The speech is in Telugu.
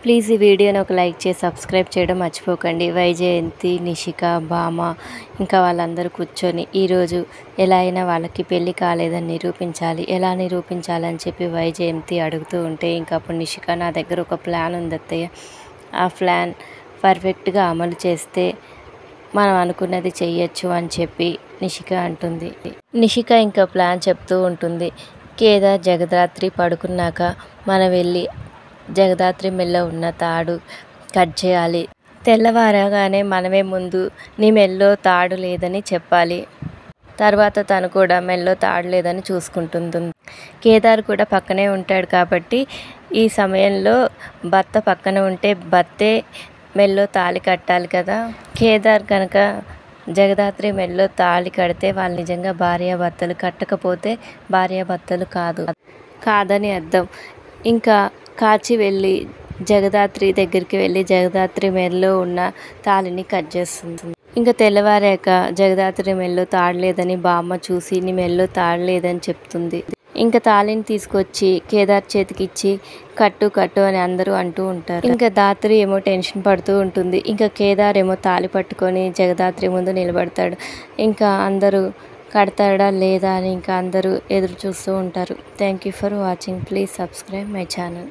ప్లీజ్ ఈ వీడియోని ఒక లైక్ చేసి సబ్స్క్రైబ్ చేయడం మర్చిపోకండి. వైజయంతి, నిషిక, భామ ఇంకా వాళ్ళందరూ కూర్చొని ఈరోజు ఎలా అయినా వాళ్ళకి పెళ్ళి కాలేదని నిరూపించాలి, ఎలా నిరూపించాలని చెప్పి వైజయంతి అడుగుతూ ఉంటే ఇంకా అప్పుడు నిషిక, నా దగ్గర ఒక ప్లాన్ ఉంది అత్తయ్య, ఆ ప్లాన్ పర్ఫెక్ట్గా అమలు చేస్తే మనం అనుకున్నది చెయ్యొచ్చు అని చెప్పి నిషిక అంటుంది. నిషిక ఇంకా ప్లాన్ చెప్తూ ఉంటుంది. కేదార్ జగదాత్రి పడుకున్నాక మనం వెళ్ళి జగదాత్రి మెల్లో ఉన్న తాడు కట్ చేయాలి. తెల్లవారగానే మనమే ముందు నీ మెల్లో తాడు లేదని చెప్పాలి. తర్వాత తను కూడా మెల్లో తాడు లేదని చూసుకుంటుంది. కేదార్ కూడా పక్కనే ఉంటాడు కాబట్టి ఈ సమయంలో భర్త పక్కన ఉంటే భర్తే మెల్లో తాళి కట్టాలి కదా. కేదార్ కనుక జగదాత్రి మెల్లో తాళి కడితే వాళ్ళు నిజంగా భార్యాభర్తలు, కట్టకపోతే భార్యాభర్తలు కాదని అర్థం. ఇంకా కాచి వెళ్ళి జగదాత్రి దగ్గరికి వెళ్ళి జగదాత్రి మెల్లో ఉన్న తాళిని కట్ చేస్తుంది. ఇంకా తెల్లవారాక జగదాత్రి మెల్లో తాడు లేదని బామ్మ చూసి నీ మెల్లో తాడు లేదని చెప్తుంది. ఇంకా తాళిని తీసుకొచ్చి కేదార్ చేతికి ఇచ్చి కట్టు అని అందరూ అంటూ ఉంటారు. ఇంకా దాత్రి ఏమో టెన్షన్ పడుతూ ఉంటుంది. ఇంకా కేదార్ ఏమో తాళి పట్టుకొని జగదాత్రి ముందు నిలబడతాడు. ఇంకా అందరూ కడతాడా లేదా అని ఇంకా అందరూ ఎదురు చూస్తూ ఉంటారు. Thank you for watching. Please subscribe my channel.